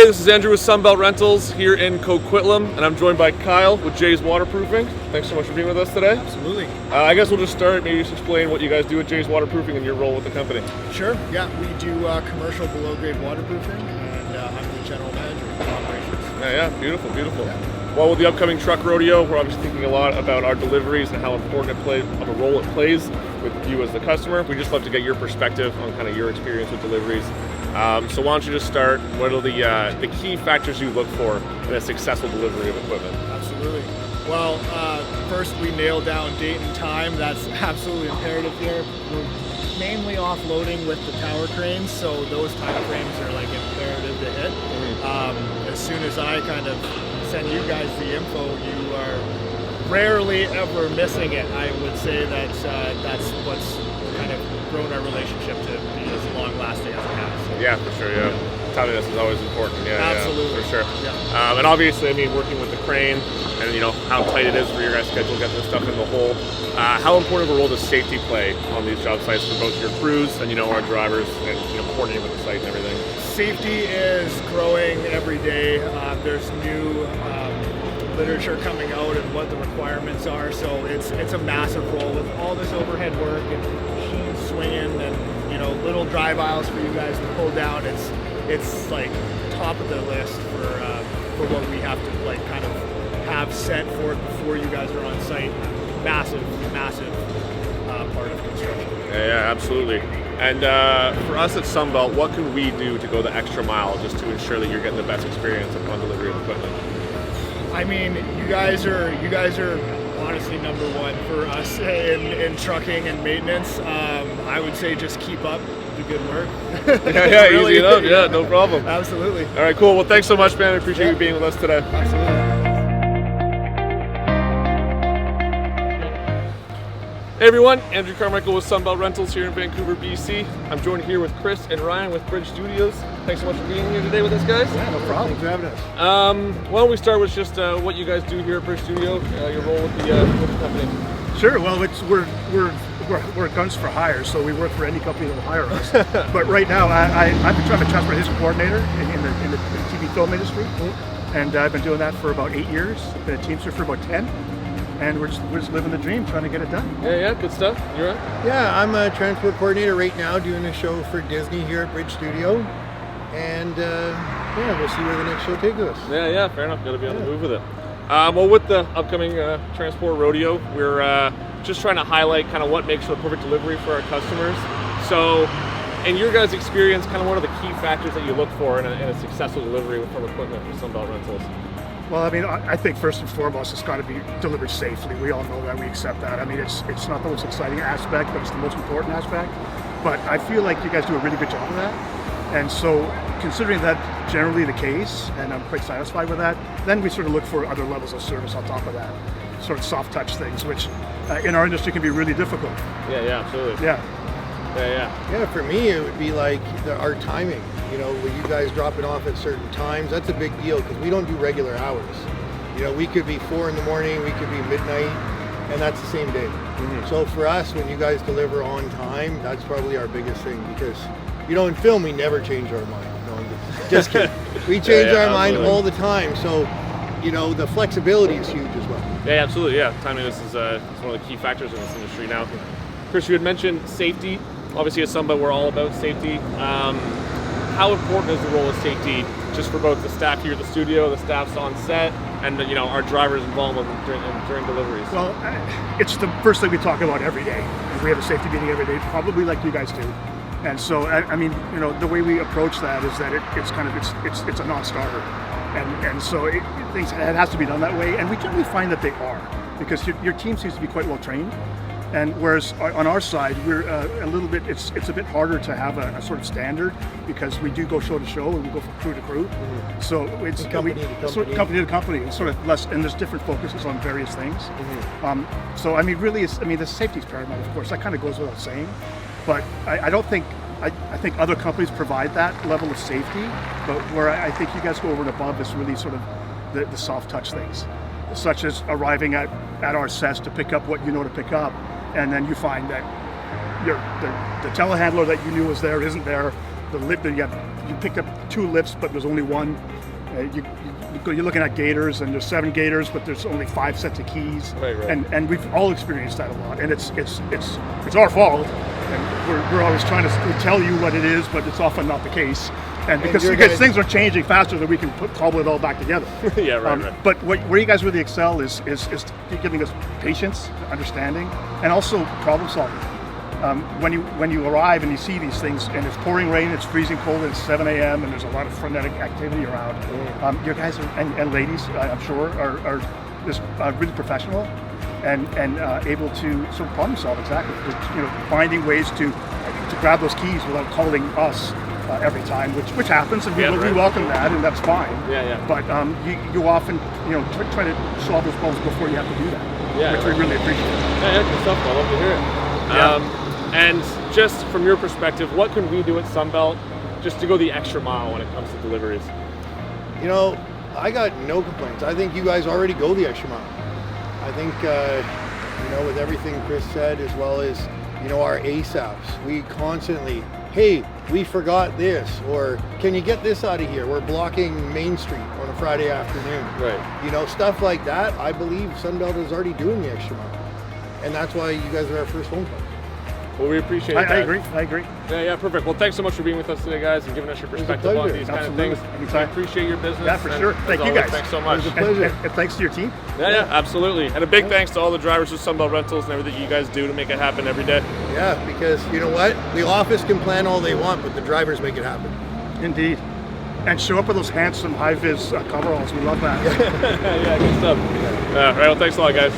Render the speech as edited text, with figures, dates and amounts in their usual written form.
Hey, this is Andrew with Sunbelt Rentals here in Coquitlam, and I'm joined by Kyle with Jay's Waterproofing. Thanks so much for being with us today. Absolutely. I guess we'll just start, maybe just explain what you guys do at Jay's Waterproofing and your role with the company. Sure, yeah, we do commercial below-grade waterproofing, and I'm the general manager of operations. Yeah, beautiful. Yeah. Well, with the upcoming truck rodeo, we're obviously thinking a lot about our deliveries and how important of a role it plays with you as the customer. We just love to get your perspective on kind of your experience with deliveries. So why don't you just start? What are the key factors you look for in a successful delivery of equipment? Absolutely. Well, first we nail down date and time. That's absolutely imperative here. We're mainly offloading with the tower cranes, so those time frames are like imperative to hit. As soon as I kind of send you guys the info, you are rarely ever missing it. I would say that that's what's kind of grown our relationship to be as long lasting as it has. So, Yeah, for sure. Yeah, timeliness is always important. Yeah, absolutely, for sure. Yeah. And obviously, I mean, working with the crane and how tight it is for your guys' schedule, getting this stuff in the hole. How important of a role does safety play on these job sites for both your crews and our drivers and coordinating with the site and everything? Safety is growing every day. There's new literature coming out and what the requirements are, so it's a massive role with all this overhead work and machines swinging and little drive aisles for you guys to pull down. It's like top of the list for what we have to like kind of have set for it before you guys are on site. Massive part of construction. Yeah, absolutely. And for us at Sunbelt, what can we do to go the extra mile just to ensure that you're getting the best experience upon delivery of equipment? I mean, you guys are honestly number one for us in trucking and maintenance. I would say just keep up the good work. Yeah, Really, easy enough. Yeah, no problem. Absolutely. All right, cool. Well, thanks so much, man. I appreciate you being with us today. Absolutely. Hey everyone, Andrew Carmichael with Sunbelt Rentals here in Vancouver, BC. I'm joined here with Chris and Ryan with Bridge Studios. Thanks so much for being here today with us, guys. Yeah, no problem. Thanks for having us. Why don't we start with just what you guys do here at Bridge Studio, your role with the company. Sure. Well, we're guns for hire, so we work for any company that will hire us. But right now, I'm a transportation coordinator in the TV film industry, and I've been doing that for about 8 years. Been a Teamster for about 10. And we're just living the dream, trying to get it done. Yeah, good stuff. You're right. Yeah, I'm a transport coordinator right now doing a show for Disney here at Bridge Studio. And we'll see where the next show takes us. Yeah, fair enough. Got to be on the move with it. Well, with the upcoming transport rodeo, we're just trying to highlight kind of what makes for a perfect delivery for our customers. So, in your guys' experience, kind of what are the key factors that you look for in a successful delivery from equipment for Sunbelt Rentals? Well, I mean, I think first and foremost, it's got to be delivered safely. We all know that. We accept that. I mean, it's not the most exciting aspect, but it's the most important aspect. But I feel like you guys do a really good job of that. And so, considering that generally the case, and I'm quite satisfied with that, then we sort of look for other levels of service on top of that. Sort of soft touch things, which in our industry can be really difficult. Yeah, absolutely. Yeah. Yeah, for me, it would be like our timing. With you guys dropping off at certain times, that's a big deal because we don't do regular hours. We could be 4 in the morning, we could be midnight, and that's the same day. So for us, when you guys deliver on time, that's probably our biggest thing because, in film, we never change our mind. Just kidding. We change our mind all the time. So, the flexibility is huge as well. Yeah, absolutely. Yeah, timeliness is one of the key factors in this industry now. Chris, you had mentioned safety. Obviously, at Sunbelt, we're all about safety. How important is the role of safety just for both the staff here at the studio, the staffs on set, and our drivers involved during deliveries? Well, it's the first thing we talk about every day. We have a safety meeting every day, probably like you guys do. And so, I mean, the way we approach that is that it's a non-starter, and so it has to be done that way. And we generally find that they are, because your team seems to be quite well trained. And whereas on our side, we're a little bit, it's a bit harder to have a sort of standard because we do go show to show and we go from crew to crew. So it's company to company. It's sort of less, and there's different focuses on various things. So I mean, really, the safety is paramount, of course. That kind of goes without saying. But I don't think, I think other companies provide that level of safety, but where I think you guys go over and above is really sort of the soft touch things, such as arriving at our sets to pick up what you know to pick up. And then you find that the telehandler that you knew was there isn't there, the lift. You pick up 2 lifts, but there's only one. You're looking at gators, and there's 7 gators, but there's only 5 sets of keys. Right. And we've all experienced that a lot, and it's our fault, and we're always trying to tell you what it is, but it's often not the case. And because things are changing faster than we can cobble it all back together. Yeah, right. But where you guys really excel is giving us patience, understanding, and also problem solving. When you arrive and you see these things, and it's pouring rain, it's freezing cold, it's 7 a.m., and there's a lot of frenetic activity around. Your guys and ladies, I'm sure, are just really professional and able to sort of problem solve exactly. Finding ways to grab those keys without calling us every time, which happens, and we welcome that, and that's fine. Yeah. But you often try to solve those problems before you have to do that, which we really appreciate. Yeah, good stuff. I love to hear it. Yeah. And just from your perspective, what can we do at Sunbelt just to go the extra mile when it comes to deliveries? I got no complaints. I think you guys already go the extra mile. I think, with everything Chris said, as well as, our ASAPs, we constantly, hey, we forgot this, or can you get this out of here? We're blocking Main Street on a Friday afternoon. Right. Stuff like that. I believe Sunbelt is already doing the extra mile. And that's why you guys are our first phone call. Well, we appreciate I that. agree. Yeah, perfect. Well, thanks so much for being with us today, guys, and giving us your perspective on these kind of things. Anytime. We appreciate your business. Yeah, for sure. Thank you guys. Thanks so much. It was a pleasure. And thanks to your team. Yeah, absolutely. And a big thanks to all the drivers of Sunbelt Rentals and everything you guys do to make it happen every day. Yeah, because you know what? The office can plan all they want, but the drivers make it happen. Indeed. And show up with those handsome high-vis coveralls. We love that. Yeah, good stuff. All right, well, thanks a lot, guys.